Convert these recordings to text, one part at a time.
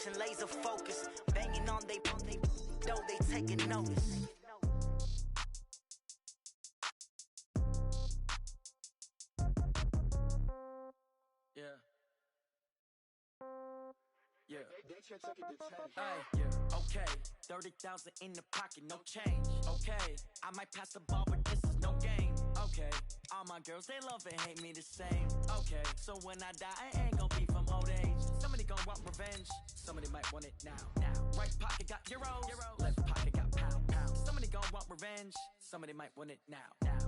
concentration, laser focus. Banging on they though they taking notice. Yeah. Yeah. Hey, yeah. Okay. 30,000 in the pocket, no change. Okay. I might pass the ball, but this is no game. Okay. All my girls, they love and hate me the same. Okay. So when I die, I ain't gonna be from old age. Somebody gonna want revenge. Somebody might want it now. Right pocket got euros. Left pocket got pound. Somebody gonna want revenge. Somebody might want it now.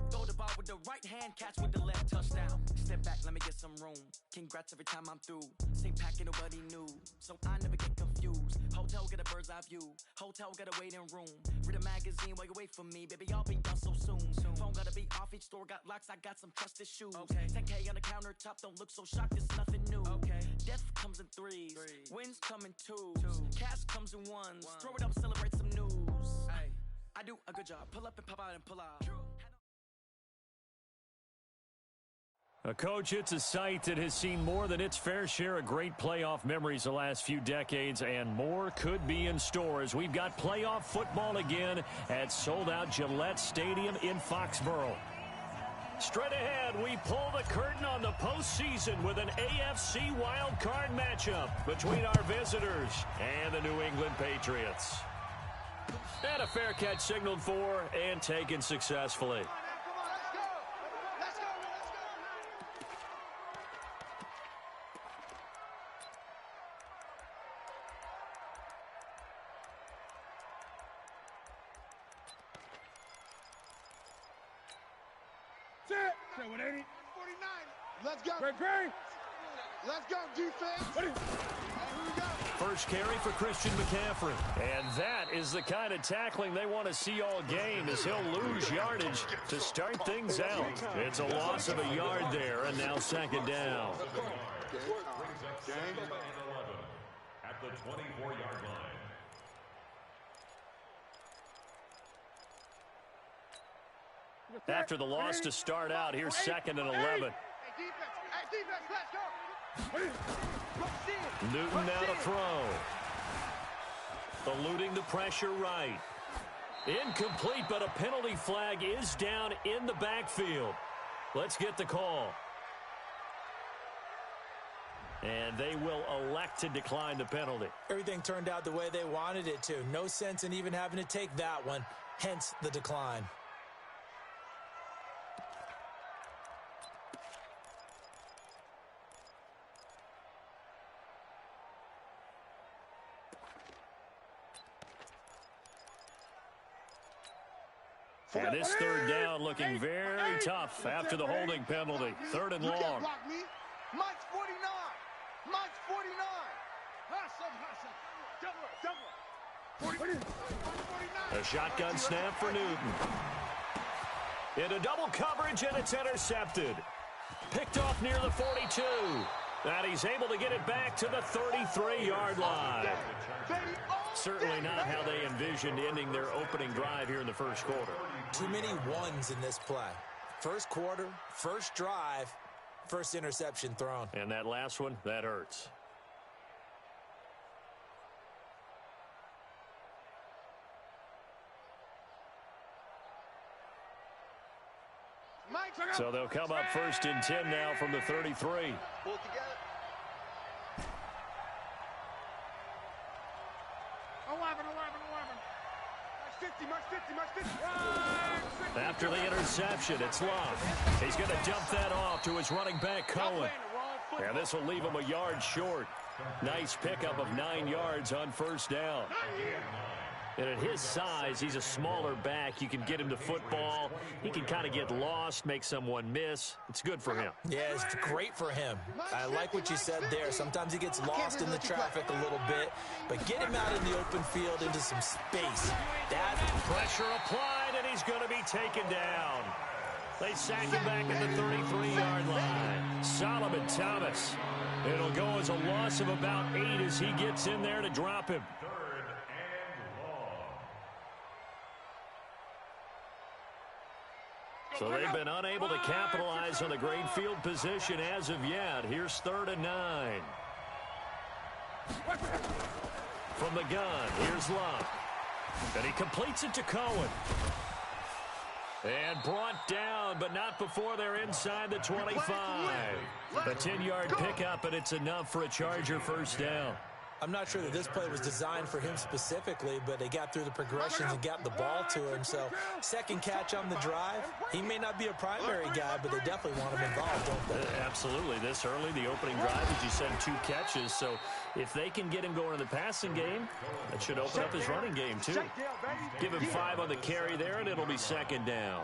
Throw the ball with the right hand, catch with the left, touchdown. Step back, let me get some room. Congrats every time I'm through. Same packet, nobody knew. So I never get confused. Hotel get a bird's eye view. Hotel got a waiting room. Read a magazine while you wait for me. Baby, I'll be done so soon. Phone gotta be off, each store got locks. I got some trusted shoes. Okay. 10K on the countertop, don't look so shocked, it's nothing new. Okay. Death comes in threes. Wins come in twos. Cash comes in ones. Throw it up, celebrate some news. Ay. I do a good job. Pull up and pop out and pull out. Coach, it's a site that has seen more than its fair share of great playoff memories the last few decades, and more could be in store as we've got playoff football again at sold-out Gillette Stadium in Foxborough. Straight ahead, we pull the curtain on the postseason with an AFC wildcard matchup between our visitors and the New England Patriots. And a fair catch signaled for and taken successfully. Let's go. Let's go, defense. Here we go. First carry for Christian McCaffrey. And that is the kind of tackling they want to see all game, as he'll lose yardage to start things out. It's a loss of a yard there, and now second down. At the 24-yard line. After the loss to start out, here's second and 11. Hey, defense, let's go. Newton now to throw. Eluding the pressure right. Incomplete, but a penalty flag is down in the backfield. Let's get the call. And they will elect to decline the penalty. Everything turned out the way they wanted it to. No sense in even having to take that one, hence the decline. And this third down looking very tough after the holding penalty. Third and long. Mike's 49. Mike's 49. A shotgun snap for Newton. Into double coverage, and it's intercepted. Picked off near the 42. And he's able to get it back to the 33-yard line. Certainly not how they envisioned ending their opening drive here in the first quarter. Too many ones in this play. First quarter, first drive, first interception thrown. And that last one, that hurts. So they'll come up first and 10 now from the 33. Pull together. 11. Much 50. After the interception, it's Love. He's going to dump that off to his running back, Cohen. And this will leave him a yard short. Nice pickup of 9 yards on first down. And at his size, he's a smaller back. You can get him to football. He can kind of get lost, make someone miss. It's good for him. Yeah, it's great for him. I like what you said there. Sometimes he gets lost in the traffic a little bit, but get him out in the open field into some space. That pressure applied, and he's going to be taken down. They sack him back at the 33-yard line. Solomon Thomas. It'll go as a loss of about 8 as he gets in there to drop him. So they've been unable to capitalize on the great field position as of yet. Here's 3rd and 9. From the gun, here's Love. And he completes it to Cohen. And brought down, but not before they're inside the 25. A 10-yard pickup, and it's enough for a Charger first down. I'm not sure that this play was designed for him specifically, but they got through the progressions and got the ball to him. So, second catch on the drive. He may not be a primary guy, but they definitely want him involved, don't they? Absolutely. This early, the opening drive, as you said, 2 catches. So, if they can get him going in the passing game, that should open up his running game, too. Give him 5 on the carry there, and it'll be second down.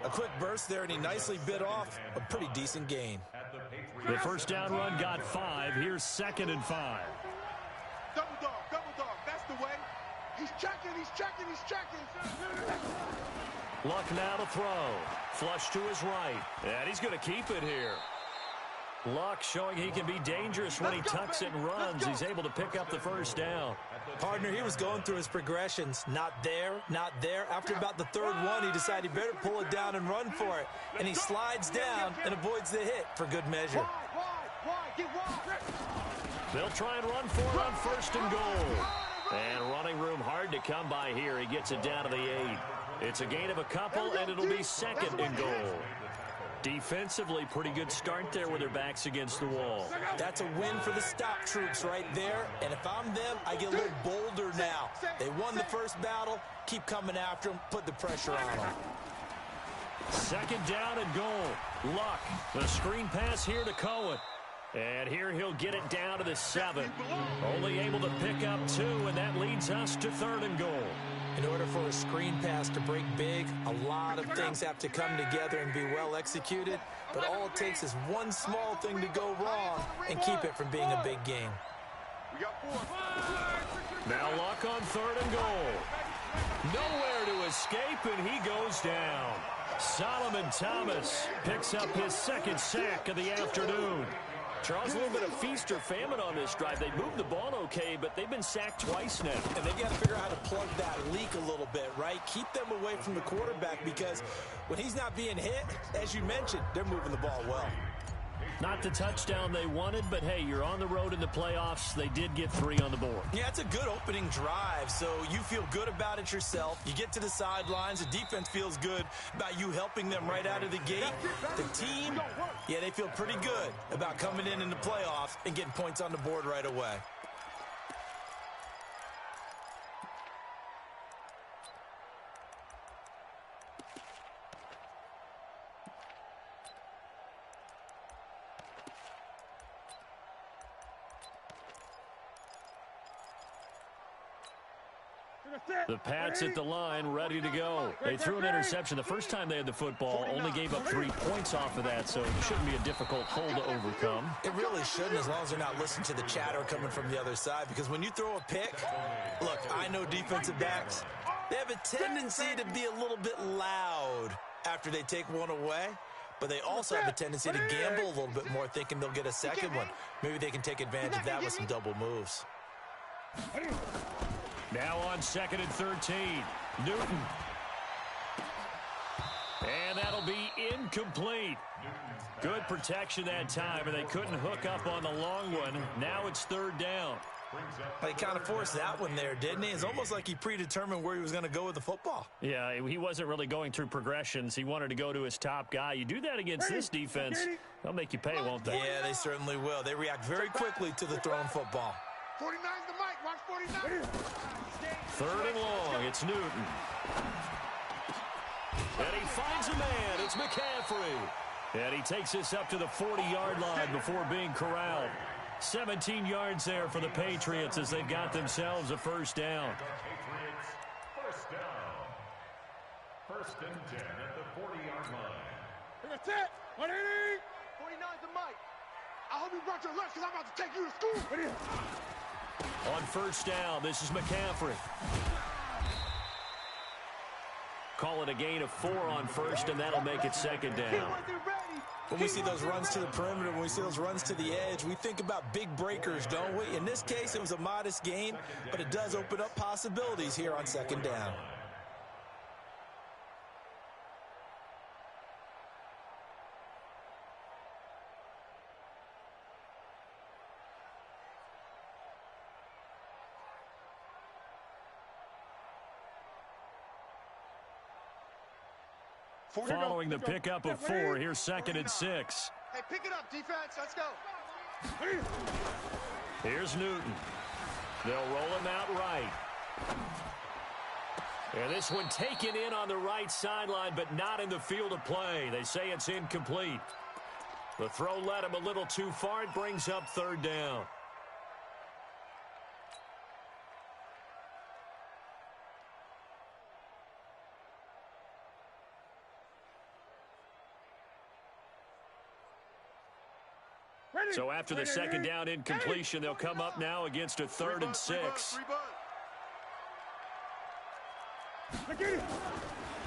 A quick burst there, and he nicely bit off a pretty decent gain. The first down run got 5. Here's 2nd and 5. Double dog, that's the way. He's checking. Luck now to throw. Flush to his right. And he's going to keep it here. Luck showing he can be dangerous when he tucks it and runs. He's able to pick up the first down. Partner, he was going through his progressions. Not there. After about the third one, he decided he better pull it down and run for it. And he slides down and avoids the hit for good measure. They'll try and run for it on 1st and goal. And running room hard to come by here. He gets it down to the 8. It's a gain of a couple, and it'll be 2nd and goal. Defensively, pretty good start there with their backs against the wall. That's a win for the stop troops right there. And if I'm them, I get a little bolder now. They won the first battle. Keep coming after them. Put the pressure on them. 2nd down and goal. Luck. The screen pass here to Cohen. And here he'll get it down to the 7. Only able to pick up 2, and that leads us to 3rd and goal. In order for a screen pass to break big, a lot of things have to come together and be well executed. But all it takes is one small thing to go wrong and keep it from being a big game. Now Luck on 3rd and goal. Nowhere to escape, and he goes down. Solomon Thomas picks up his 2nd sack of the afternoon. Charles, a little bit of feast or famine on this drive. They moved the ball okay, but they've been sacked twice now. And they've got to figure out how to plug that leak a little bit, right? Keep them away from the quarterback, because when he's not being hit, as you mentioned, they're moving the ball well. Not the touchdown they wanted, but hey, you're on the road in the playoffs. They did get 3 on the board. Yeah, it's a good opening drive, so you feel good about it yourself. You get to the sidelines. The defense feels good about you helping them right out of the gate. The team, yeah, they feel pretty good about coming in the playoffs and getting points on the board right away. The Pats at the line, ready to go. They threw an interception the first time they had the football, only gave up 3 points off of that, so it shouldn't be a difficult hole to overcome. It really shouldn't, as long as they're not listening to the chatter coming from the other side, because when you throw a pick, look, I know defensive backs, they have a tendency to be a little bit loud after they take one away, but they also have a tendency to gamble a little bit more, thinking they'll get a second one. Maybe they can take advantage of that with some double moves. Now on 2nd and 13, Newton. And that'll be incomplete. Good protection that time, and they couldn't hook up on the long one. Now it's 3rd down. He kind of forced that one there, didn't he? It's almost like he predetermined where he was going to go with the football. Yeah, he wasn't really going through progressions. He wanted to go to his top guy. You do that against this defense, they'll make you pay, won't they? Yeah, they certainly will. They react very quickly to the thrown football. 49's the mic. Watch 49. 3rd and long. It's Newton. And he finds a man. It's McCaffrey. And he takes this up to the 40-yard line before being corralled. 17 yards there for the Patriots as they've got themselves a first down. Patriots, first down. 1st and 10 at the 40-yard line. That's it. 180. 49's the mic. I hope you brought your lunch, because I'm about to take you to school. On 1st down, this is McCaffrey. Call it a gain of 4 on 1st, and that'll make it 2nd down. When we see those runs to the perimeter, when we see those runs to the edge, we think about big breakers, don't we? In this case, it was a modest gain, but it does open up possibilities here on 2nd down. Following the pickup of 4, here's 2nd and 6. Hey, pick it up, defense. Let's go. Here's Newton. They'll roll him out right. And this one taken in on the right sideline, but not in the field of play. They say it's incomplete. The throw led him a little too far. It brings up 3rd down. So after the 2nd down incompletion, they'll come up now against a 3rd and 6.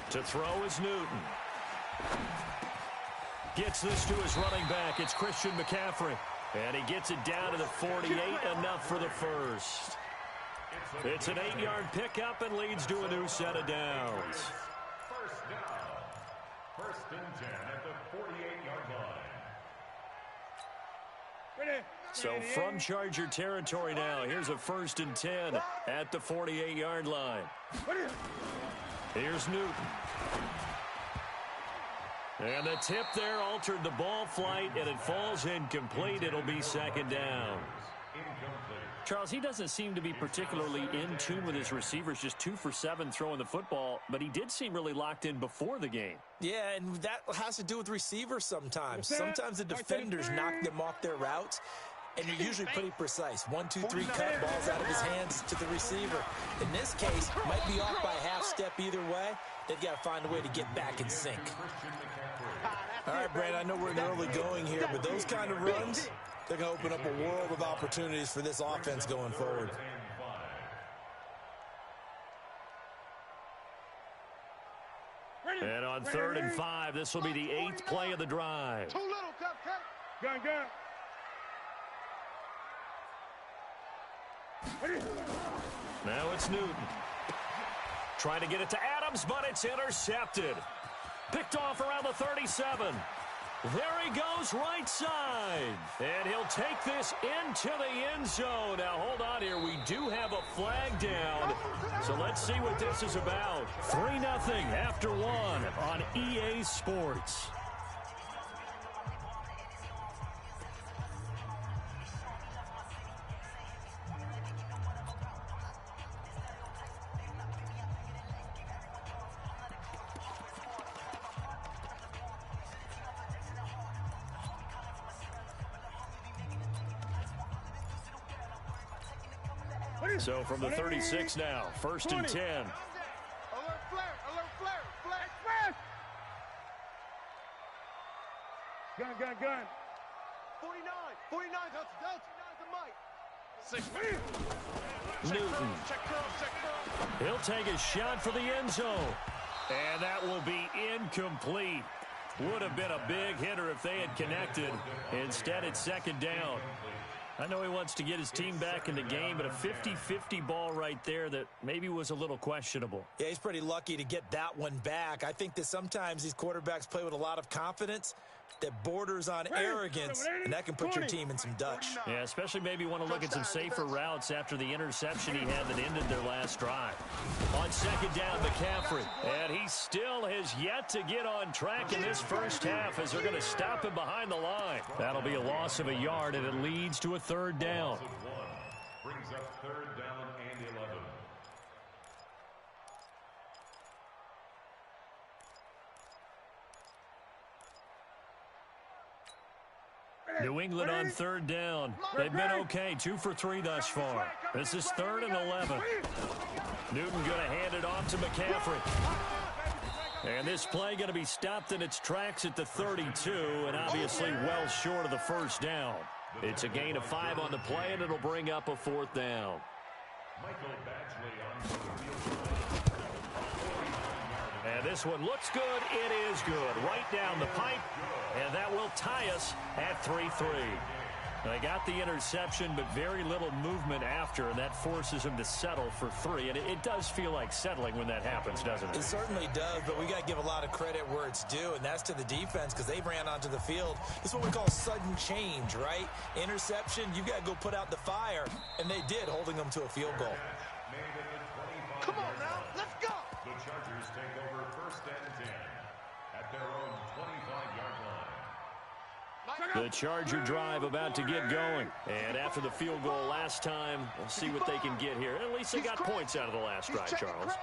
To throw is Newton. Gets this to his running back. It's Christian McCaffrey. And he gets it down to the 48, enough for the first. It's an 8-yard pickup and leads to a new set of downs. First down. 1st and 10 at the 48-yard line. So from Charger territory now, here's a 1st and 10 at the 48-yard line. Here's Newton. And the tip there altered the ball flight, and it falls incomplete. It'll be 2nd down. Charles, he doesn't seem to be particularly in tune with his receivers, just 2 for 7 throwing the football, but he did seem really locked in before the game. Yeah, and that has to do with receivers sometimes. Sometimes the defenders knock them off their routes, and you're usually pretty precise. 1, 2, 3 cut, balls out of his hands to the receiver. In this case, might be off by a half step either way. They've got to find a way to get back in sync. All right, Brad, I know we're in the early going here, but those kind of runs, they're going to open up a world of opportunities for this offense going forward. And on 3rd and 5, this will be the 8th play of the drive. Too little, cupcake. Gun. Now it's Newton. Trying to get it to Adams, but it's intercepted. Picked off around the 37. There he goes, right side. And he'll take this into the end zone. Now, hold on here. We do have a flag down. So let's see what this is about. 3-0 after 1 on EA Sports. So from the 36 now, 1st and 10. Alert flare. Gun. 49, that's the mic. Newton. He'll take a shot for the end zone. And that will be incomplete. Would have been a big hitter if they had connected. Instead, it's 2nd down. I know he wants to get his team back in the game, but a 50-50 ball right there that maybe was a little questionable. Yeah, he's pretty lucky to get that one back. I think that sometimes these quarterbacks play with a lot of confidence that borders on arrogance, and that can put your team in some Dutch. Yeah, especially maybe want to look at some safer routes after the interception he had that ended their last drive. On 2nd down, McCaffrey. And he still has yet to get on track in this first half as they're going to stop him behind the line. That'll be a loss of a yard, and it leads to a 3rd down. Brings up 3rd down and 11. New England on 3rd down. They've been okay, 2 for 3 thus far. This is 3rd and 11. Newton going to hand it off to McCaffrey. And this play going to be stopped in its tracks at the 32, and obviously well short of the 1st down. It's a gain of 5 on the play, and it'll bring up a 4th down. And this one looks good. It is good. Right down the pipe. And that will tie us at 3-3. They got the interception, but very little movement after, and that forces him to settle for 3. And it does feel like settling when that happens, doesn't it? It certainly does, but we got to give a lot of credit where it's due, and that's to the defense because they ran onto the field. This is what we call sudden change, right? Interception, you got to go put out the fire, and they did, holding them to a field goal. Come on now, let's go. The Chargers take over 1st and 10 at their own 25-yard line. The Charger drive about to get going. And after the field goal last time, we'll see what they can get here. At least they got points out of the last drive, Charles.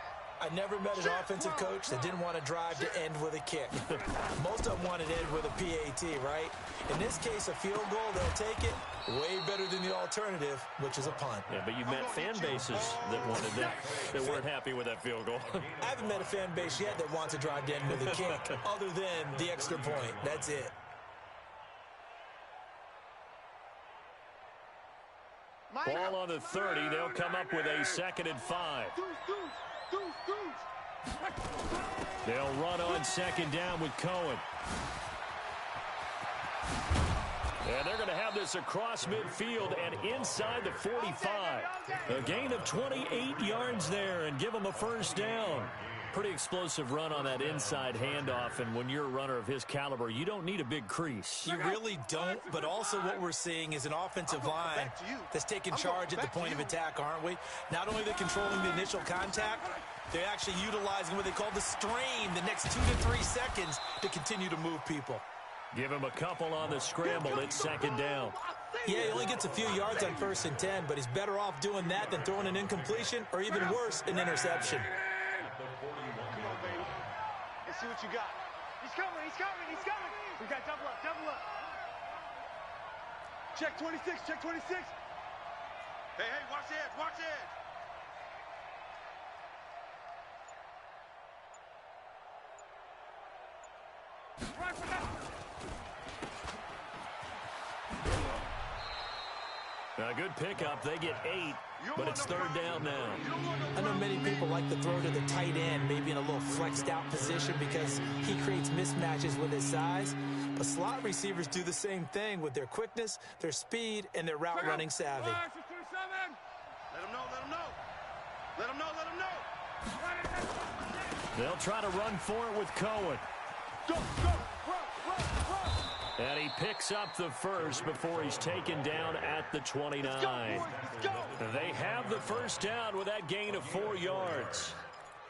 I never met an offensive coach that didn't want to drive to end with a kick. Most of them wanted to end with a PAT, right? In this case, a field goal, they'll take it. Way better than the alternative, which is a punt. Yeah, but you've met fan bases that wanted that, that weren't happy with that field goal. I haven't met a fan base yet that wants to drive to end with a kick, other than the extra point. That's it. Ball on the 30. They'll come up with a 2nd and 5. They'll run on 2nd down with Cohen. And they're going to have this across midfield and inside the 45. A gain of 28 yards there and give them a 1st down. Pretty explosive run on that inside handoff, and when you're a runner of his caliber, you don't need a big crease. You really don't, but also what we're seeing is an offensive line that's taking charge at the point of attack, aren't we? Not only are they controlling the initial contact, they're actually utilizing what they call the strain the next 2 to 3 seconds to continue to move people. Give him a couple on the scramble. It's 2nd down. Yeah, he only gets a few yards on 1st and 10, but he's better off doing that than throwing an incompletion or even worse, an interception. Let's see what you got. He's coming, he's coming, he's coming. We got double up, double up. Check 26, check 26. Hey, watch the edge, watch the edge. A good pickup. They get 8, but it's 3rd down now. I know many people like to throw to the tight end, maybe in a little flexed out position because he creates mismatches with his size. But slot receivers do the same thing with their quickness, their speed, and their route running savvy. Let him know, let him know. Let him know, let him know. They'll try to run for it with Cohen. Go, run. And he picks up the 1st before he's taken down at the 29. Let's go. They have the 1st down with that gain of 4 yards.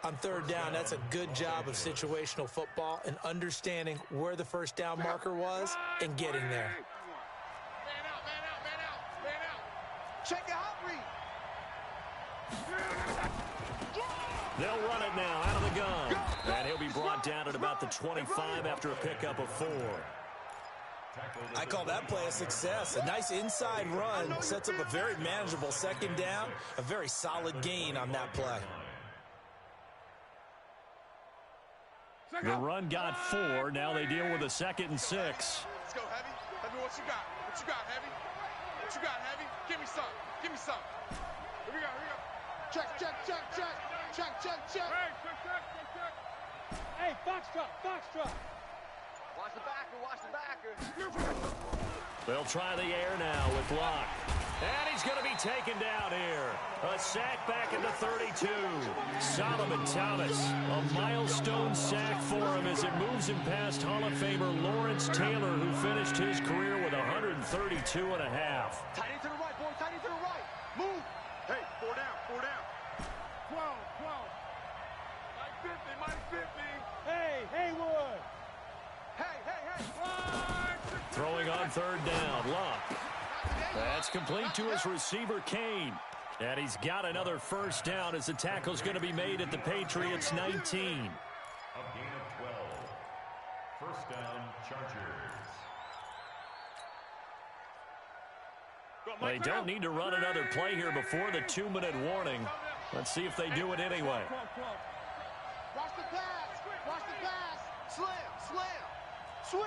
On 3rd down, that's a good job of situational football and understanding where the 1st down marker was and getting there. Man out. Check the hot read. They'll run it now out of the gun. And he'll be brought down at about the 25 after a pickup of 4. I call that play a success. A nice inside run sets up a very manageable 2nd down, a very solid gain on that play. The run got 4. Now they deal with a 2nd and 6. Let's go, Heavy. Heavy, what you got? What you got, Heavy? What you got, Heavy? Give me some. Here we go. Check. Hey, Foxtrot. Watch the backer. They'll try the air now with Locke. And he's going to be taken down here. A sack back at the 32. Solomon Thomas, a milestone sack for him as it moves him past Hall of Famer Lawrence Taylor, who finished his career with 132 and a half. Tight end to the right, boy. Tight end to the right. Move. Hey, 4 down. 12. Mike 50. Hey, Haywood. Hey. Throwing on 3rd down, Locke. That's complete to his receiver, Kane. And he's got another 1st down as the tackle's going to be made at the Patriots' 19. A gain of 12. 1st down, Chargers. They don't need to run another play here before the 2-minute warning. Let's see if they do it anyway. Watch the pass. Slam. Switch.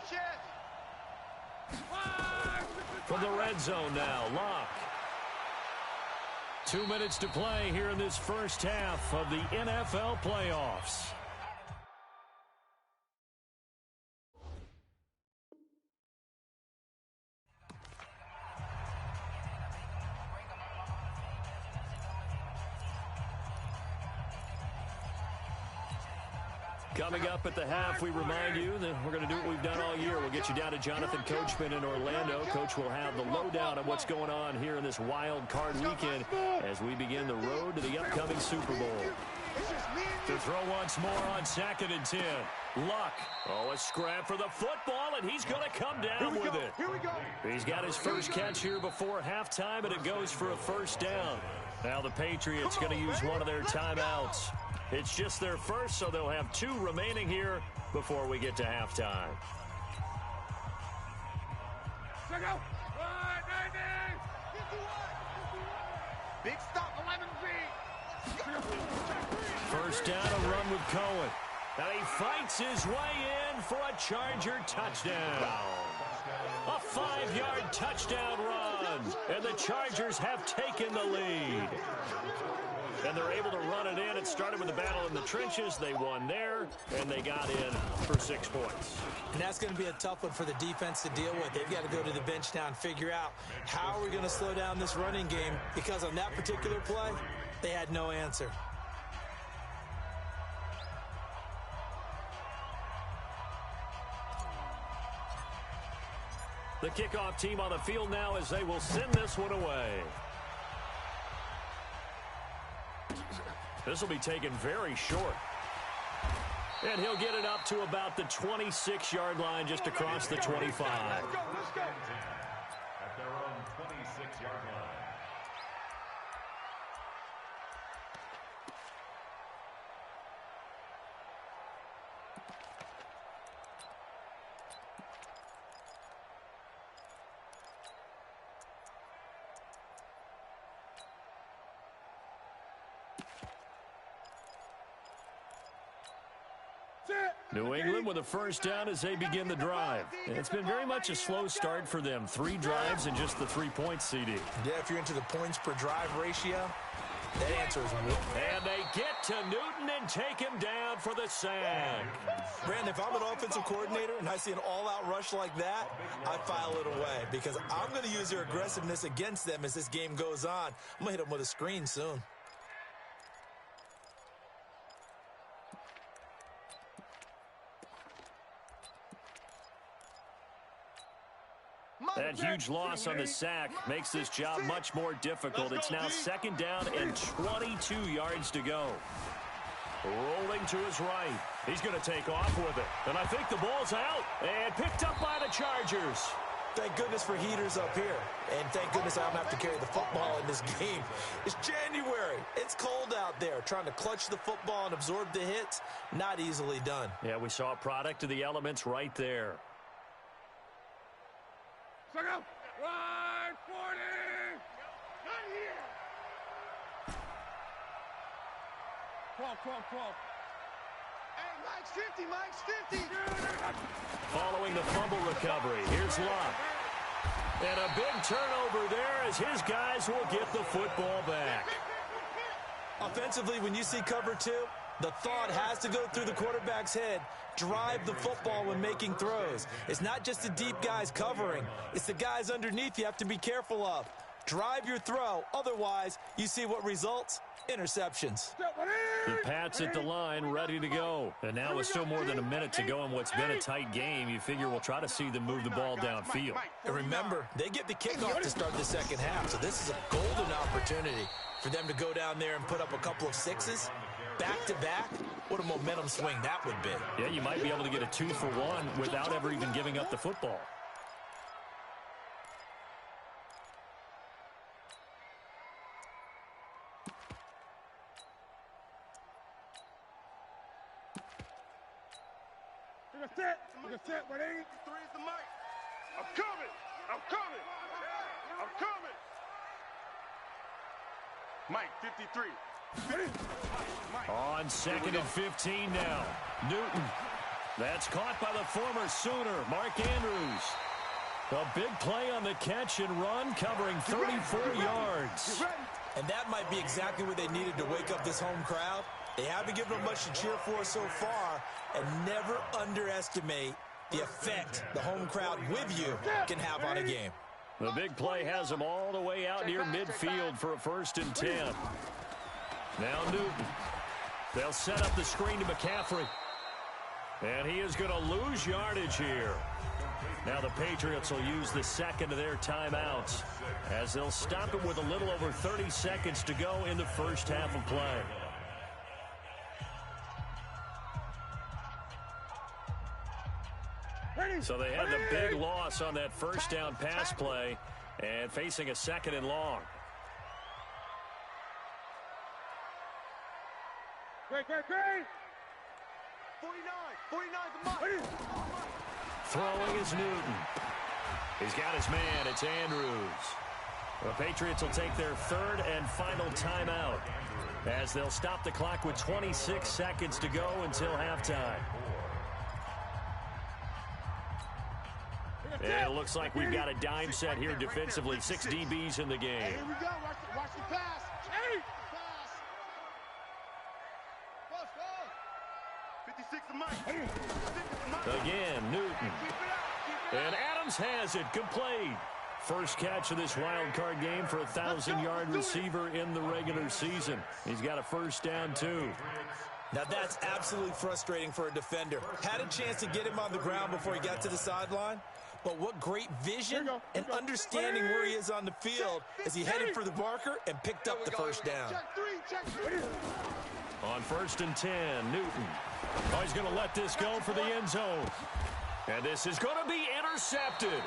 Shift. From the red zone now, Locke. 2 minutes to play here in this 1st half of the NFL playoffs. Coming up at the half, we remind you that we're going to do what we've done all year. We'll get you down to Jonathan Coachman in Orlando. Coach will have the lowdown of what's going on here in this wild card weekend as we begin the road to the upcoming Super Bowl. To throw once more on 2nd and 10. Luck. Oh, a scrap for the football, and he's going to come down with it. Here we go. He's got his first catch here before halftime, and it goes for a first down. Now the Patriots going to use one of their timeouts. It's just their first, so they'll have 2 remaining here before we get to halftime. Check out. Big stop, 11 feet. First down, a run with Cohen. Now he fights his way in for a Charger touchdown. A 5-yard touchdown run, and the Chargers have taken the lead. And they're able to run it in. It started with a battle in the trenches. They won there, and they got in for 6 points. And that's going to be a tough one for the defense to deal with. They've got to go to the bench now and figure out how are we going to slow down this running game, because on that particular play, they had no answer. The kickoff team on the field now as they will send this one away. This will be taken very short. And he'll get it up to about the 26-yard line, just across the 25. At their own 26-yard line. New England with a first down as they begin the drive. It's been very much a slow start for them. 3 drives and just the 3 points, CD. Yeah, if you're into the points per drive ratio, that answer is whoop. And they get to Newton and take him down for the sack. Brandon, if I'm an offensive coordinator and I see an all-out rush like that, I file it away, because I'm going to use their aggressiveness against them as this game goes on. I'm going to hit them with a screen soon. That huge loss on the sack makes this job much more difficult. It's now 2nd down and 22 yards to go. Rolling to his right. He's going to take off with it. And I think the ball's out and picked up by the Chargers. Thank goodness for heaters up here. And thank goodness I don't have to carry the football in this game. It's January. It's cold out there. Trying to clutch the football and absorb the hits, not easily done. Yeah, we saw a product of the elements right there. Check out. Right, 40. Not here. 12. Hey, Mike's 50. Following the fumble recovery, here's Luck. And a big turnover there as his guys will get the football back. Offensively, when you see cover 2, the thought has to go through the quarterback's head. Drive the football when making throws. It's not just the deep guys covering. It's the guys underneath you have to be careful of. Drive your throw. Otherwise, you see what results? Interceptions. The Pats at the line, ready to go. And now with still more than a minute to go in what's been a tight game, you figure we'll try to see them move the ball downfield. And remember, they get the kickoff to start the second half, so this is a golden opportunity for them to go down there and put up a couple of 6s. Back-to-back, what a momentum swing that would be. Yeah, you might be able to get a 2-for-1 without ever even giving up the football. Look at that, but ain't. 3 is the mic. I'm coming. Mike, 53. On 2nd and 15 now. Newton. That's caught by the former Sooner, Mark Andrews. A big play on the catch and run, covering 34 yards. And that might be exactly what they needed to wake up this home crowd. They haven't given them much to cheer for so far, and never underestimate the effect the home crowd with you can have on a game. The big play has them all the way out near midfield for a 1st and 10. Now Newton. They'll set up the screen to McCaffrey. And he is going to lose yardage here. Now the Patriots will use the second of their timeouts as they'll stop it with a little over 30 seconds to go in the first half of play. So they had the big loss on that first down pass play and facing a second and long. Great. 49 the mark. Throwing is Newton. He's got his man. It's Andrews. The Patriots will take their third and final timeout as they'll stop the clock with 26 seconds to go until halftime. And it looks like we've got a dime set here defensively. 6 DBs in the game. Here we go. Watch the pass. Hey! 56 the mic. Again, Newton. And Adams has it. Complete. First catch of this wild card game for a 1,000-yard receiver in the regular season. He's got a first down, too. Now that's absolutely frustrating for a defender. Had a chance to get him on the ground before he got to the sideline. But what great vision and understanding where he is on the field as he headed for the marker and picked up the first down. On 1st and 10, Newton. Oh, he's going to let this go for the end zone. And this is going to be intercepted.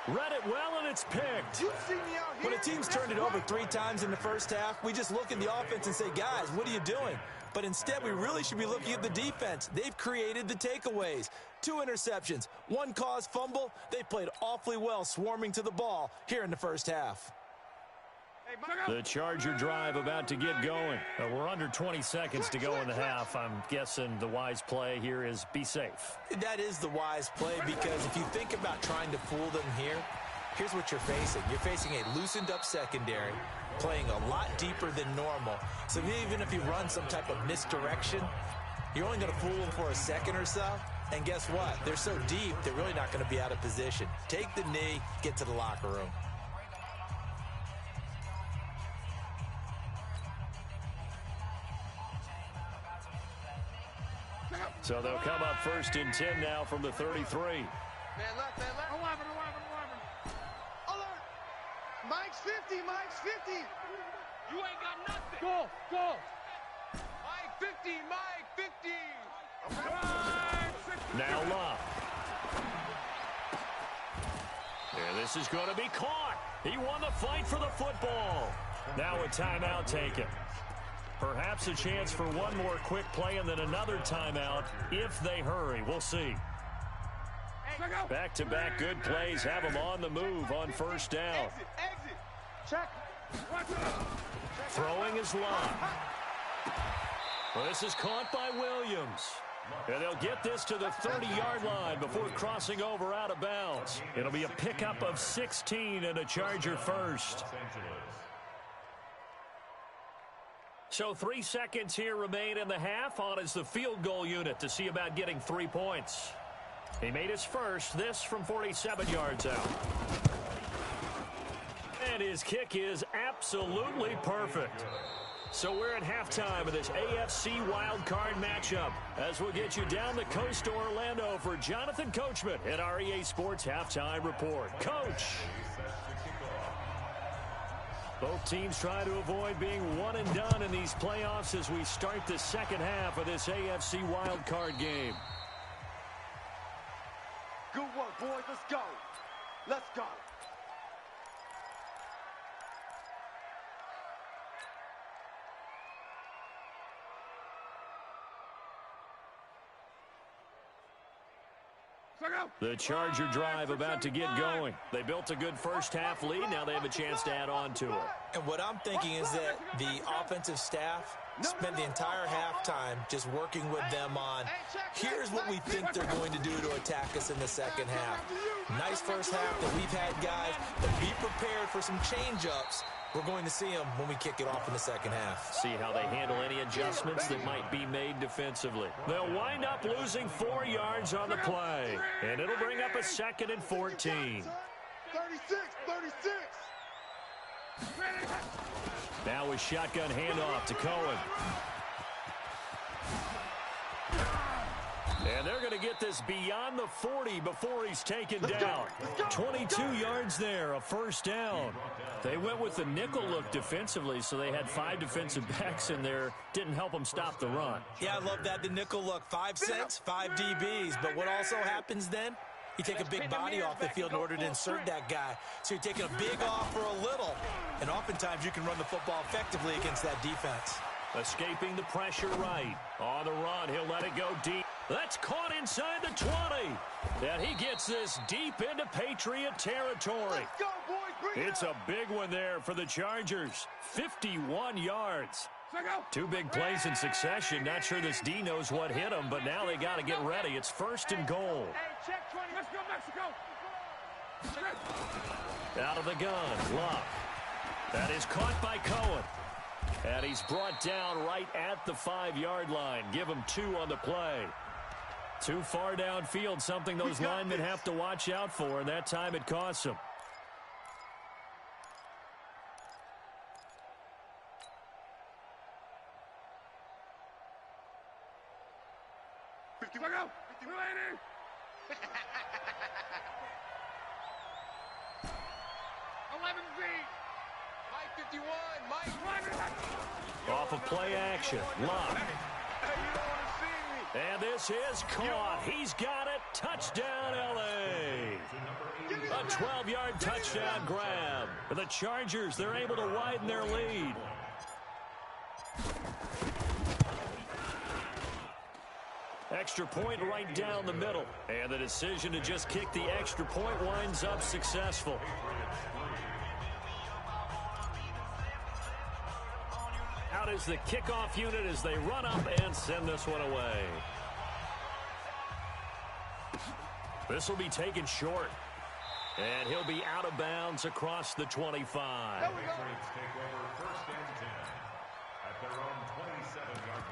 Read it well, and it's picked. When a team's turned it over 3 times in the first half, we just look at the offense and say, guys, what are you doing? But instead, we really should be looking at the defense. They've created the takeaways. 2 interceptions, 1 caused fumble. They played awfully well swarming to the ball here in the first half. The Charger drive about to get going. We're under 20 seconds to go in the half. I'm guessing the wise play here is be safe. That is the wise play because if you think about trying to fool them here, here's what you're facing. You're facing a loosened up secondary, playing a lot deeper than normal. So even if you run some type of misdirection, you're only going to fool them for a second or so. And guess what? They're so deep, they're really not going to be out of position. Take the knee, get to the locker room. So they'll come up 1st and 10 now from the 33. Man left. 11. Alert! Mike's 50. You ain't got nothing. Go. Mike 50. Now Love. And this is going to be caught. He won the fight for the football. Now a timeout taken. Perhaps a chance for one more quick play and then another timeout if they hurry. We'll see. Back-to-back good plays have them on the move on first down. Exit. Check. Throwing is Love. Well, this is caught by Williams. And they'll get this to the 30-yard line before crossing over out of bounds. It'll be a pickup of 16 and a Charger first. So 3 seconds here remain in the half. On is the field goal unit to see about getting 3 points. He made his first, this from 47 yards out. And his kick is absolutely perfect. So we're at halftime of this AFC wildcard matchup as we'll get you down the coast to Orlando for Jonathan Coachman at our EA Sports Halftime Report. Coach! Both teams try to avoid being one and done in these playoffs as we start the second half of this AFC wildcard game. Good work, boys. Let's go. The Charger drive about to get going. They built a good first half lead. Now they have a chance to add on to it. And what I'm thinking is that the offensive staff spend the entire halftime just working with them on, here's what we think they're going to do to attack us in the second half. Nice first half that we've had, guys, but be prepared for some change-ups. We're going to see them when we kick it off in the second half. See how they handle any adjustments that might be made defensively. They'll wind up losing 4 yards on the play, and it'll bring up a 2nd and 14. 36. Now a shotgun handoff to Cohen. And they're going to get this beyond the 40 before he's taken down. 22 yards there, a first down. They went with the nickel look defensively, so they had 5 defensive backs in there. Didn't help them stop the run. Yeah, I love that, the nickel look. 5 cents, 5 DBs. But what also happens then? You take a big body off the field in order to insert that guy. So you're taking a big off for a little. And oftentimes you can run the football effectively against that defense. Escaping the pressure right. On the run, he'll let it go deep. That's caught inside the 20. And he gets this deep into Patriot territory. Let's go, boys. It's a big one there for the Chargers. 51 yards. 2 big plays in succession. Not sure this D knows what hit him, but now they got to get ready. It's 1st and goal. Hey, check 20. Let's go, Mexico. Out of the gun, Luck. That is caught by Cohen. And he's brought down right at the 5-yard line. Give him 2 on the play. Too far downfield, something those linemen have to watch out for, and that time it costs them. Off of play action, Luck. And this is caught. He's got it. Touchdown, L.A. A 12-yard touchdown grab. For the Chargers, they're able to widen their lead. Extra point right down the middle. And the decision to just kick the extra point winds up successful. Out is the kickoff unit as they run up and send this one away. This will be taken short. And he'll be out of bounds across the 25. Patriots take over 1st and 10 at their own 27-yard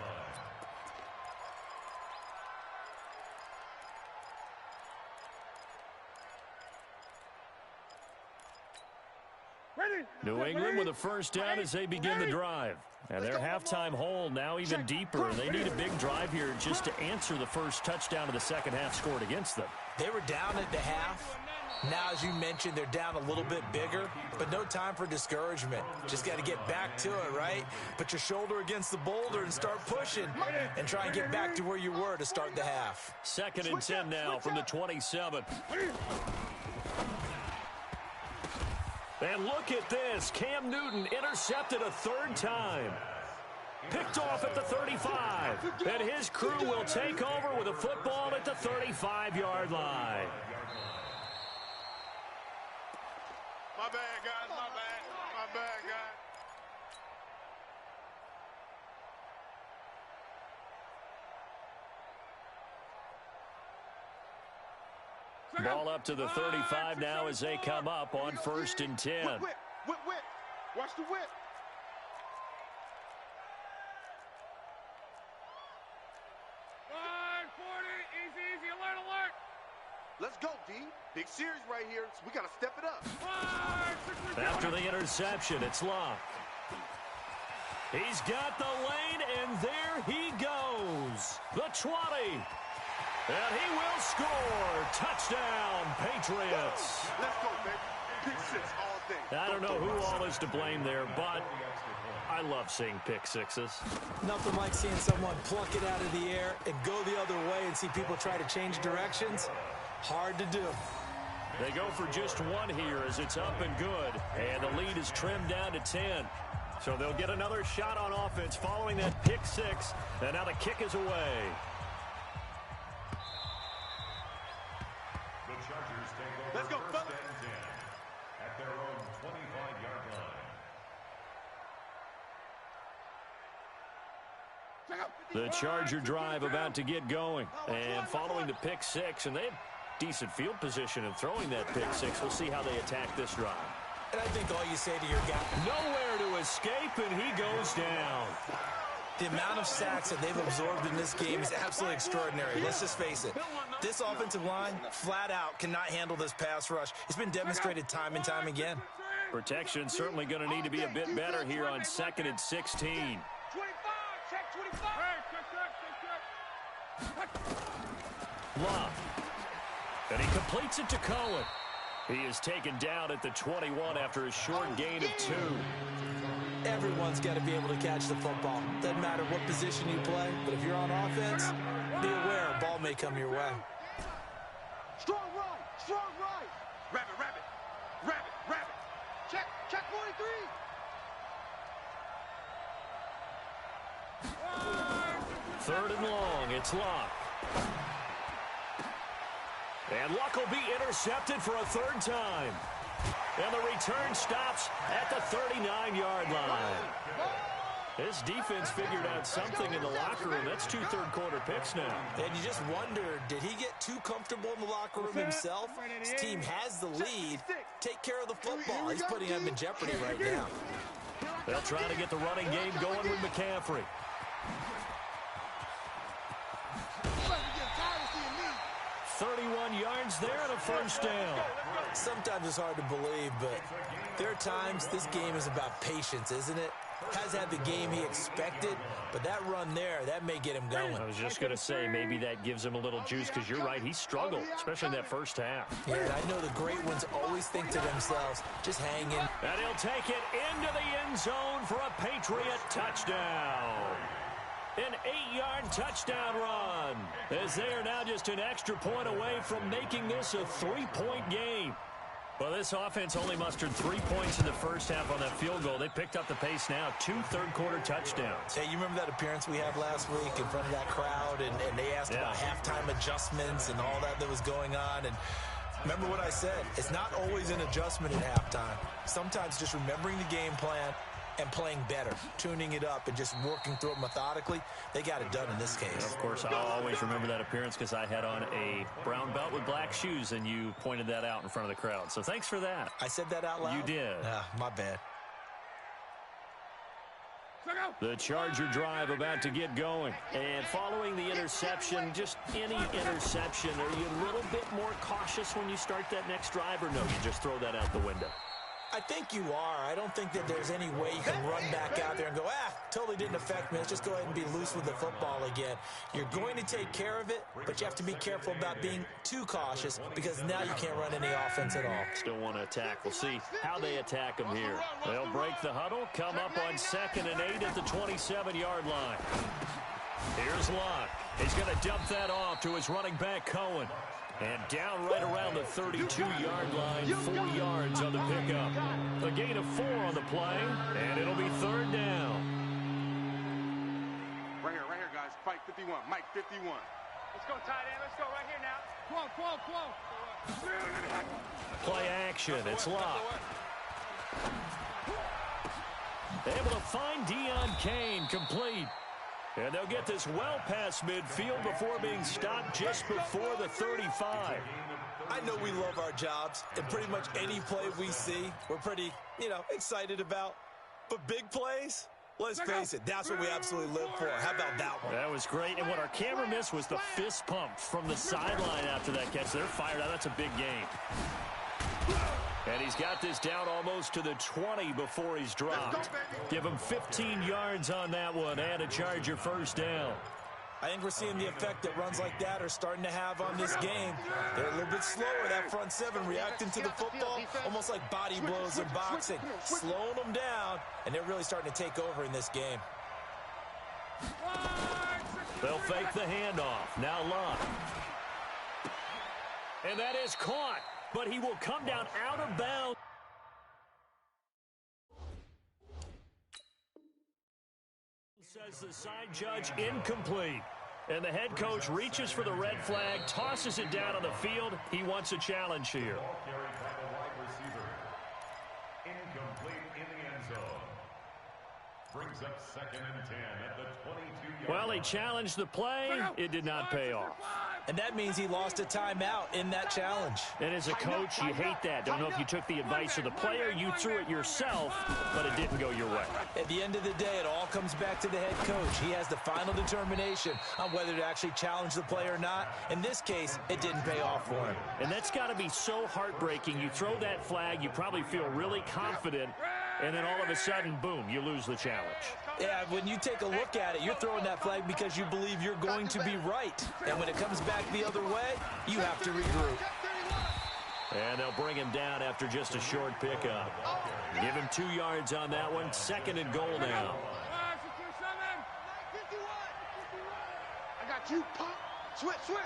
line. New England with a first down as they begin the drive. And their halftime hole now even deeper. They need a big drive here just to answer the first touchdown of the second half scored against them. They were down at the half. Now, as you mentioned, they're down a little bit bigger, but no time for discouragement. Just got to get back to it, right? Put your shoulder against the boulder and start pushing and try and get back to where you were to start the half. 2nd and 10 now from the 27. And look at this. Cam Newton intercepted a 3rd time. Picked off at the 35. And his crew will take over with a football at the 35-yard line. My bad, guys. My bad. My bad, guys. Ball up to the 35 now as they come up on 1st and 10. Whip. Watch the whip. Easy, alert. Let's go, D. Big series right here, so we got to step it up. After the interception, it's Luck. He's got the lane, and there he goes. The 20. And he will score. Touchdown, Patriots. Let's go, baby. Pick 6 all day. I don't know who all is to blame there, but I love seeing pick sixes. Nothing like seeing someone pluck it out of the air and go the other way and see people try to change directions. Hard to do. They go for just 1 here as it's up and good. And the lead is trimmed down to 10. So they'll get another shot on offense following that pick 6. And now the kick is away. The Chargers take over Let's go, 1st fellas. and 10 at their own 25-yard line. The Charger drive about to get going. And following the pick 6, and they have decent field position in throwing that pick 6. We'll see how they attack this drive. And I think all you say to your guy, Nowhere to escape, and he goes down. the amount of sacks that they've absorbed in this game is absolutely extraordinary. Let's just face it. This offensive line, flat out, cannot handle this pass rush. It's been demonstrated time and time again. Protection certainly going to need to be a bit better here on 2nd and 16. 25, check 25. Hey, check. Love. And he completes it to Cohen. He is taken down at the 21 after a short gain of 2. Everyone's got to be able to catch the football. Doesn't matter what position you play, but if you're on offense, be aware a ball may come your way. Strong right, strong right. Rabbit, rabbit, rabbit, rabbit. Check 43. Third and long, it's Luck. And Luck will be intercepted for a third time. And the return stops at the 39-yard line. This defense figured out something in the locker room. That's 2 third-quarter picks now. And you just wonder, did he get too comfortable in the locker room himself? His team has the lead. Take care of the football. He's putting them in jeopardy right now. They'll try to get the running game going with McCaffrey. 31 yards there and a first down. Sometimes it's hard to believe, but there are times this game is about patience, isn't it? Has had the game he expected, but that run there, that may get him going. I was just going to say, maybe that gives him a little juice, because you're right, he struggled, especially in that first half. Yeah, I know the great ones always think to themselves, just hang in. And he'll take it into the end zone for a Patriot touchdown. An 8-yard touchdown run, as they are now just an extra point away from making this a 3-point game. Well, this offense only mustered 3 points in the first half on that field goal. They picked up the pace now, 2 third-quarter touchdowns. Hey, you remember that appearance we had last week in front of that crowd, and they asked about halftime adjustments and all that was going on, and remember what I said, it's not always an adjustment at halftime. Sometimes just remembering the game plan and playing better, tuning it up and just working through it methodically. They got it done in this case. Of course, I'll always remember that appearance because I had on a brown belt with black shoes, and you pointed that out in front of the crowd. So thanks for that. I said that out loud? You did. My bad. The Charger drive about to get going. And following the interception, just any interception, are you a little bit more cautious when you start that next drive, or no, you just throw that out the window? I think you are. I don't think that there's any way you can run back out there and go, totally didn't affect me. Let's just go ahead and be loose with the football again. You're going to take care of it, but you have to be careful about being too cautious because now you can't run any offense at all. Still want to attack. We'll see how they attack them here. They'll break the huddle, come up on 2nd and 8 at the 27-yard line. Here's Luck. He's going to dump that off to his running back, Cohen. And down right around the 32-yard line, 4 yards on the pickup. A gain of 4 on the play, and it'll be 3rd down. Right here, guys. Fight 51. Mike 51. Let's go, tight end. Let's go right here now. Come on. Play action. It's Luck. Able to find Deion Kane, complete. And they'll get this well past midfield before being stopped just before the 35. I know we love our jobs, and pretty much any play we see, we're pretty, excited about. But big plays, let's face it, that's what we absolutely live for. How about that one? That was great. And what our camera missed was the fist pump from the sideline after that catch. They're fired out. That's a big game. And he's got this down almost to the 20 before he's dropped. Give him 15 yards on that one and a Charger first down. I think we're seeing the effect that runs like that are starting to have on this game. They're a little bit slower, that front seven, reacting to the football, almost like body blows in boxing, slowing them down, and they're really starting to take over in this game. They'll fake the handoff. Now Luck. And that is caught. But he will come down out of bounds. Says the side judge incomplete. And the head coach reaches for the red flag, tosses it down on the field. He wants a challenge here. Incomplete in the end zone. Brings up 2nd and 10 at the 22-yard line. Well, he challenged the play. It did not pay off. And that means he lost a timeout in that challenge. And as a coach, you hate that. Don't know if you took the advice of the player, you threw it yourself, but it didn't go your way. At the end of the day, it all comes back to the head coach. He has the final determination on whether to actually challenge the play or not. In this case, it didn't pay off for him. And that's got to be so heartbreaking. You throw that flag, you probably feel really confident, and then all of a sudden, boom, you lose the challenge. Yeah, when you take a look at it, you're throwing that flag because you believe you're going to be right. And when it comes back the other way, you have to regroup. And they'll bring him down after just a short pickup. Give him 2 yards on that one. 2nd and goal now. I got you, pump. Switch. 11.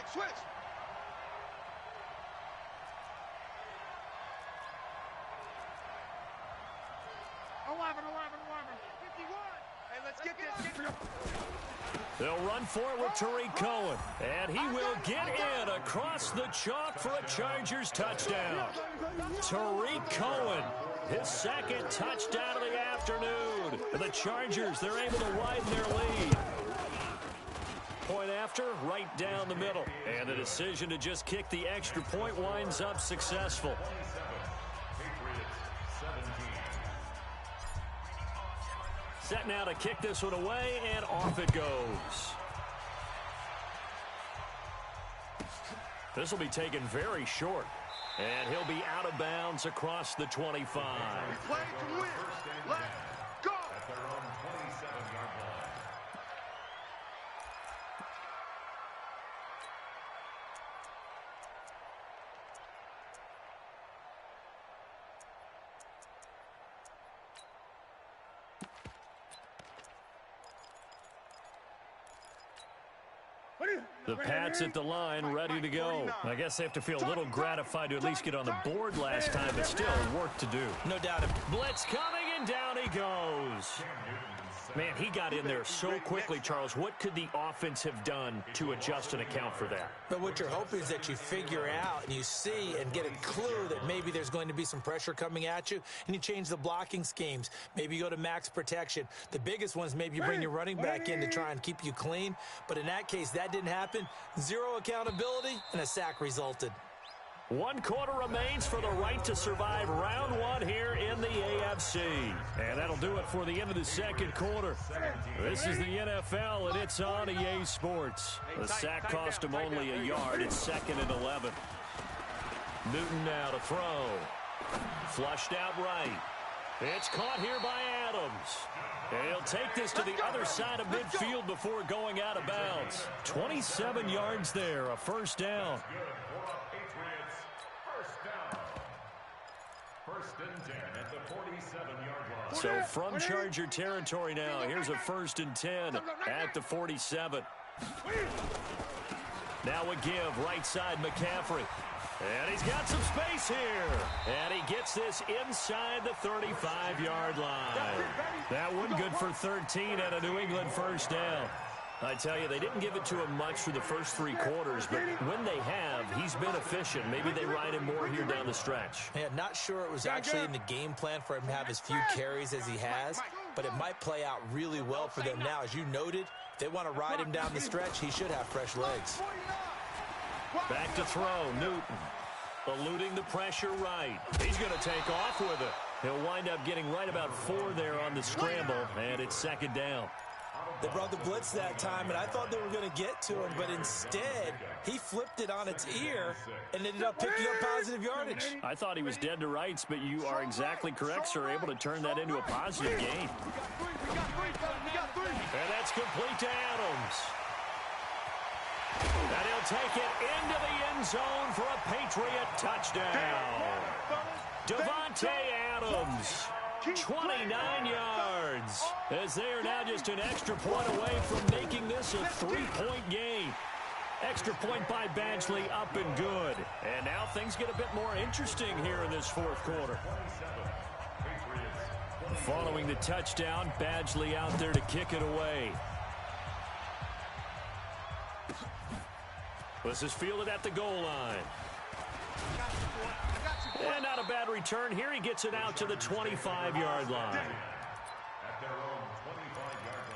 51. Hey, let's get this. They'll run for it with Tariq Cohen. And he will get in across the chalk for a Chargers touchdown. Tariq Cohen, his 2nd touchdown of the afternoon. And the Chargers, they're able to widen their lead. Point after, right down the middle. And the decision to just kick the extra point winds up successful. Set now to kick this one away, and off it goes. This will be taken very short. And he'll be out of bounds across the 25. Play to win. Let's go. At their own 27-yard line. The Pats at the line, ready to go. I guess they have to feel a little gratified to at least get on the board last time, but still work to do. No doubt. Blitz coming, and down he goes. Man, he got in there so quickly, Charles. What could the offense have done to adjust and account for that? But what you're hoping is that you figure out and you see and get a clue that maybe there's going to be some pressure coming at you, and you change the blocking schemes. Maybe you go to max protection. The biggest ones, maybe you bring your running back in to try and keep you clean. But in that case, that didn't happen. 0 accountability, and a sack resulted. 1 quarter remains for the right to survive round 1 here in the AFC. And that'll do it for the end of the 2nd quarter. This is the NFL, and it's on EA Sports. The sack cost him only a yard. It's 2nd and 11. Newton now to throw. Flushed out right. It's caught here by Adams. And he'll take this to the other side of midfield before going out of bounds. 27 yards there, a 1st down. First and 10 at the 47-yard line. So from Charger territory now, here's a 1st and 10 at the 47. Now a give, right side McCaffrey. And he's got some space here. And he gets this inside the 35-yard line. That one good for 13 and a New England 1st down. I tell you, they didn't give it to him much for the first 3 quarters, but when they have, he's been efficient. Maybe they ride him more here down the stretch. Yeah, not sure it was actually in the game plan for him to have as few carries as he has, but it might play out really well for them now. As you noted, if they want to ride him down the stretch, he should have fresh legs. Back to throw, Newton. Eluding the pressure right. He's going to take off with it. He'll wind up getting right about 4 there on the scramble, and it's 2nd down. They brought the blitz that time, and I thought they were going to get to him, but instead, he flipped it on its ear and ended up picking up positive yardage. I thought he was dead to rights, but you are exactly correct, sir, able to turn that into a positive gain. And that's complete to Adams. And he'll take it into the end zone for a Patriot touchdown. Devontae Adams. 29 yards, as they are now just an extra point away from making this a 3-point game. Extra point by Badgley, up and good. And now things get a bit more interesting here in this 4th quarter. Following the touchdown, Badgley out there to kick it away. This is fielded at the goal line. And not a bad return here. He gets it out to the 25-yard line. At their own 25-yard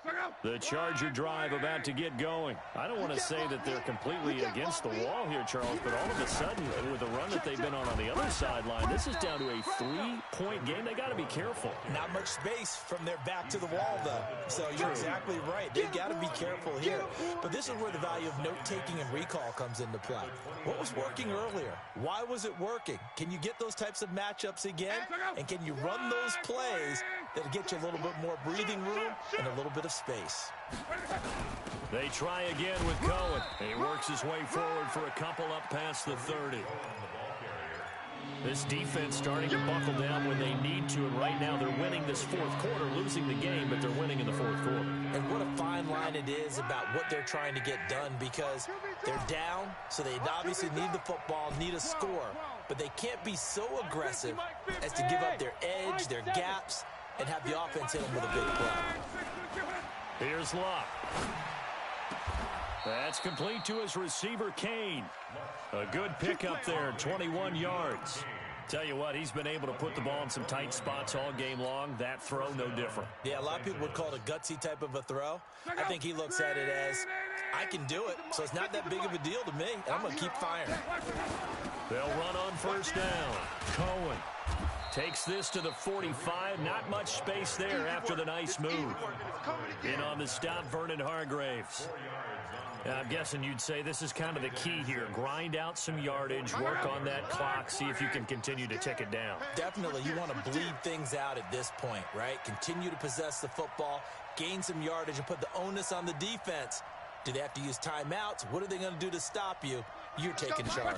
line. The Charger drive about to get going. I don't want to say that they're completely against the wall here, Charles, but all of a sudden, with the run that they've been on the other sideline, this is down to a 3-point game. They got to be careful. Not much space from their back to the wall, though. So you're exactly right. They've got to be careful here. But this is where the value of note-taking and recall comes into play. What was working earlier? Why was it working? Can you get those types of matchups again? And can you run those plays that'll get you a little bit more breathing room and a little bit of space? They try again with Cohen. He works his way forward for a couple up past the 30. This defense starting to buckle down when they need to, and right now they're winning this fourth quarter, losing the game, but they're winning in the fourth quarter. And what a fine line it is about what they're trying to get done, because they're down, so they obviously need the football, need a score, but they can't be so aggressive as to give up their edge, their gaps, and have the offense hit them with a big play. Here's Locke. That's complete to his receiver, Kane. A good pickup there, 21 yards. Tell you what, he's been able to put the ball in some tight spots all game long. That throw, no different. Yeah, a lot of people would call it a gutsy type of a throw. I think he looks at it as, I can do it, so it's not that big of a deal to me, and I'm going to keep firing. They'll run on first down. Cohen takes this to the 45. Not much space there after the nice move. In on the stop, Vernon Hargraves. I'm guessing you'd say this is kind of the key here. Grind out some yardage, work on that clock, see if you can continue to tick it down. Definitely, you want to bleed things out at this point, right? Continue to possess the football, gain some yardage, and put the onus on the defense. Do they have to use timeouts? What are they going to do to stop you? You're taking charge.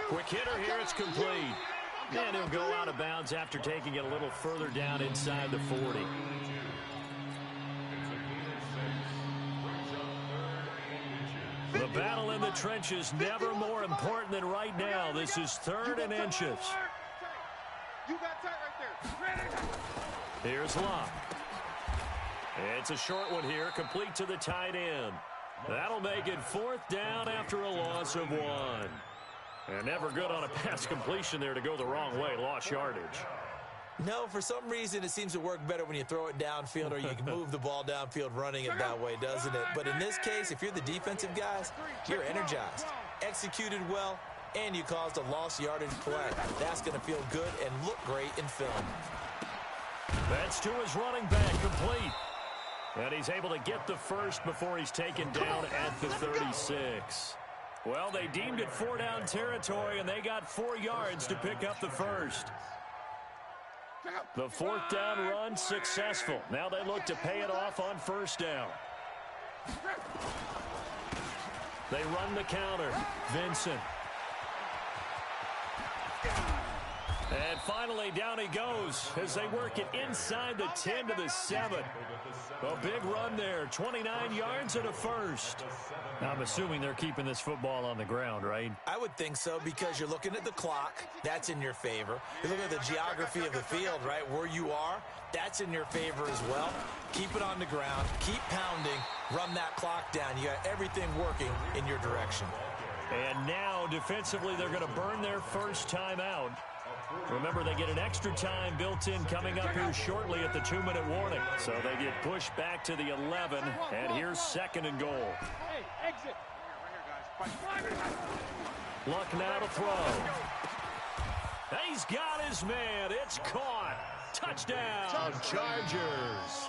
Quick hitter here, it's complete. And he'll go out of bounds after taking it a little further down inside the 40. The battle in the trenches never more important than right now. This is 3rd and inches. Here's Locke. It's a short one here, complete to the tight end. That'll make it 4th down after a loss of 1. And never good on a pass completion there to go the wrong way. Lost yardage. No, for some reason it seems to work better when you throw it downfield or you can move the ball downfield running it that way, doesn't it? But in this case, if you're the defensive guys, you're energized, executed well, and you caused a lost yardage play. That's going to feel good and look great in film. That's to his running back, complete. And he's able to get the first before he's taken down at the 36. Well, they deemed it 4-down territory, and they got 4 yards to pick up the first. The 4th down run successful. Now they look to pay it off on first down. They run the counter. Vincent. And finally, down he goes as they work it inside the 10 to the 7. A big run there, 29 yards and a first. Now, I'm assuming they're keeping this football on the ground, right? I would think so, because you're looking at the clock. That's in your favor. You look at the geography of the field, right, where you are. That's in your favor as well. Keep it on the ground. Keep pounding. Run that clock down. You got everything working in your direction. And now, defensively, they're going to burn their first time out. Remember, they get an extra time built in coming up here shortly at the 2-minute warning. So they get pushed back to the 11, and here's 2nd and goal. Hey, exit. Luck now to throw. He's got his man. It's caught. Touchdown, Chargers.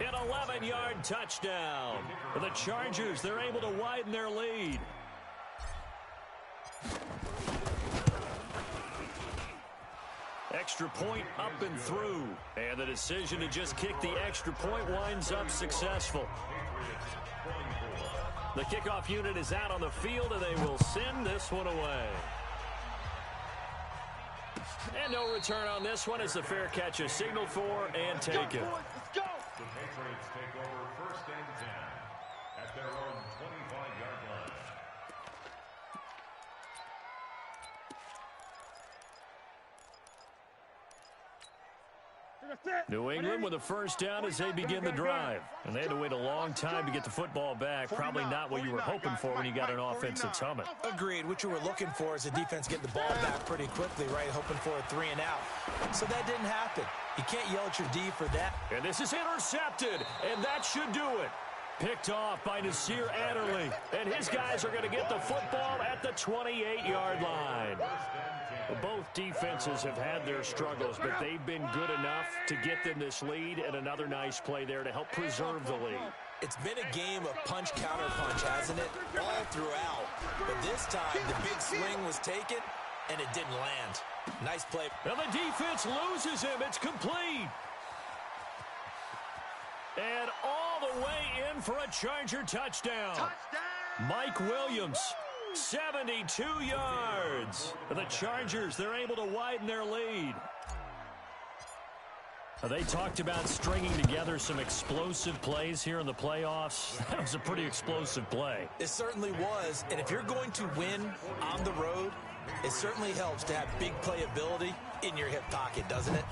An 11-yard touchdown. For the Chargers, they're able to widen their lead. Extra point up and through. And the decision to just kick the extra point winds up successful. The kickoff unit is out on the field, and they will send this one away. And no return on this one as the fair catch is signaled for and taken. Let's go. The Patriots take over 1st and 10 at their own 25-yard line. New England with a first down as they begin the drive. And they had to wait a long time to get the football back. Probably not what you were hoping for when you got an offense that's humming. Agreed. What you were looking for is the defense getting the ball back pretty quickly, right? Hoping for a 3 and out. So that didn't happen. You can't yell at your D for that. And this is intercepted, and that should do it. Picked off by Nasir Adderley, and his guys are going to get the football at the 28-yard line. Both defenses have had their struggles, but they've been good enough to get them this lead, and another nice play there to help preserve the lead. It's been a game of punch-counter-punch, hasn't it? All throughout. But this time, the big swing was taken, and it didn't land. Nice play. And the defense loses him. It's complete. And all the way in for a Charger touchdown. Mike Williams, 72 yards. The Chargers, they're able to widen their lead. They talked about stringing together some explosive plays here in the playoffs. That was a pretty explosive play. It certainly was. And if you're going to win on the road, it certainly helps to have big playability in your hip pocket, doesn't it?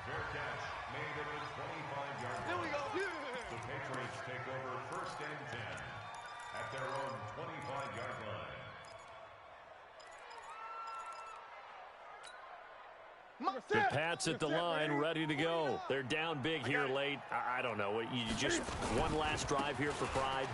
Fair catch made at the 25-yard line. There we go. The Patriots take over 1st and 10 at their own 25-yard line. The Pats at the line, ready to go. They're down big here late. I don't know. You just one last drive here for pride.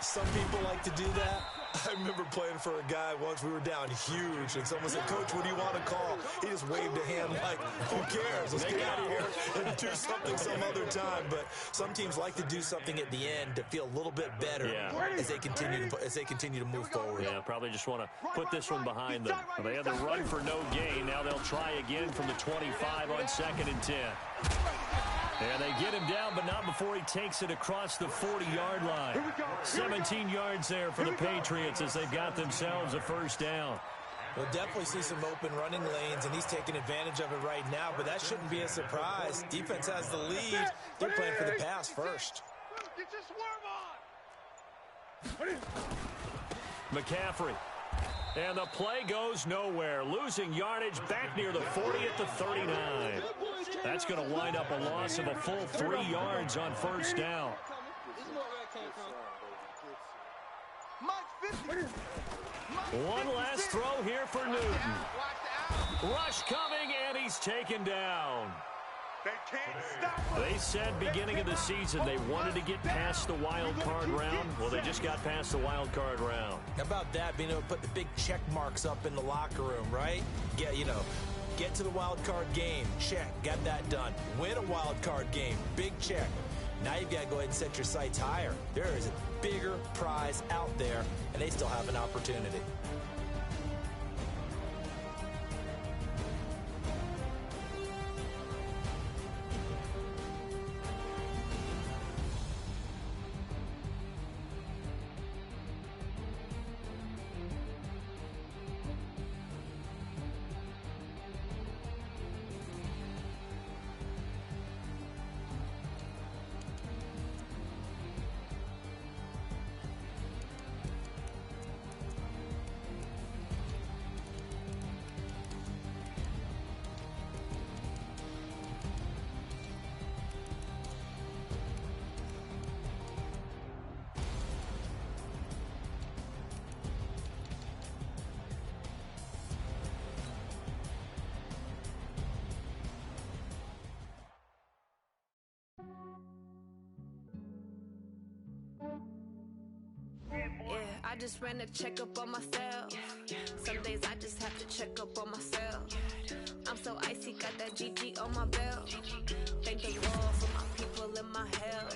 Some people like to do that. I remember playing for a guy once. We were down huge, and someone said, "Coach, what do you want to call?" He just waved a hand like, "Who cares? Let's get out of here and do something some other time." But some teams like to do something at the end to feel a little bit better as they continue to move forward. Yeah, probably just want to put this one behind them. They had the run for no gain. Now they'll try again from the 25 on 2nd and 10. And they get him down, but not before he takes it across the 40-yard line. 17 yards there for the Patriots as they've got themselves a 1st down. We'll definitely see some open running lanes, and he's taking advantage of it right now, but that shouldn't be a surprise. Defense has the lead. They're playing for the pass first. Get your swerve on. McCaffrey. And the play goes nowhere. Losing yardage back near the 40 at the 39. That's going to wind up a loss of a full 3 yards on 1st down. One last throw here for Newton. Rush coming, and he's taken down. They can't stop us. They said beginning of the season they wanted to get past the wild card round. Well, they just got past the wild card round. How about that, being able to put the big check marks up in the locker room, right? Get to the wild card game, check, got that done. Win a wild card game, big check. Now you've got to go ahead and set your sights higher. There is a bigger prize out there, and they still have an opportunity. I just ran a checkup on myself. Some days I just have to check up on myself. I'm so icy, got that GG on my belt. Thank the Lord for my people in my health.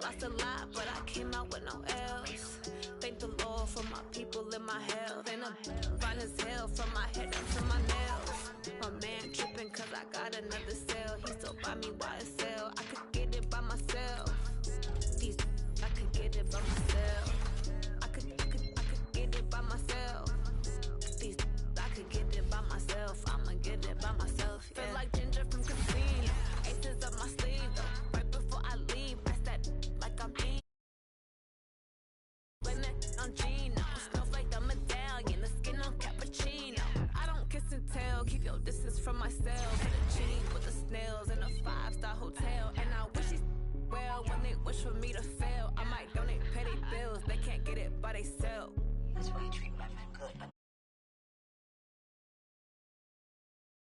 Lost a lot, but I came out with no else. Thank the Lord for my people in my health. And I'm fine as hell from my head up to my nails. My man tripping cause I got another cell. He still buy me YSL. I could get it by myself. I could get it by myself. I could get it by myself. I could get it by myself. I'ma get it by myself. Yeah. Feel like Ginger from Casino. Aces up my sleeve though. Right before I leave, I that like I'm Dean. When on Gino, smells like the medallion, the skin on cappuccino. I don't kiss and tell. Keep your distance from myself. Hit a cheese with the snails in a 5-star hotel, and I wish he's well when they wish for me to fail. I might donate petty bills. They can't get it by they self. That's why you treat my man good.